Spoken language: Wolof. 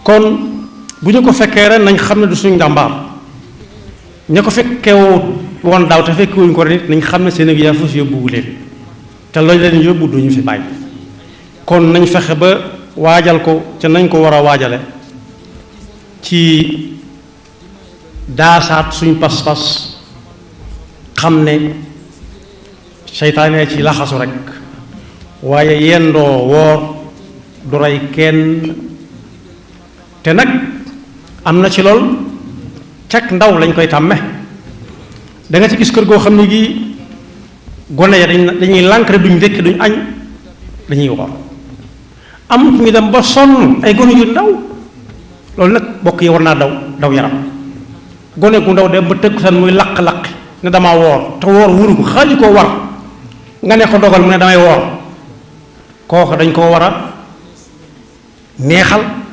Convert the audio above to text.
kon bu ñu ko fekkee ren nañ xam ne du suñu njàmbaar ña ko fekkee woon daaw te fekkee wuñ ko ren it nañ xam ne seen ak yaafus yóbbuwu leen te loolu leen yóbbu duñu fi bàyyi kon nañ fexe ba waajal ko ca nañ ko war a waajale ci daasaat suñ pas-pas xam ne seytaane ci laxasu rek waaye yendoo woor du rey kenn te nag am na ci lool cag ndaw lañ koy tàmme da nga ci gis kër goo xam ne gi gone ya dañuy lànk rek duñ ndékki duñ añ dañuy woor am ñu dem ba sonn ay gone yu ndaw loolu nag bokk yi war naa daw yaram gone gu ndaw dem ba tëgg san muy laq-laq ne damaa woor te woor wuru ko xaali koo war nga ne ko dogal mu ne damay woor kooku dañ koo war a neexal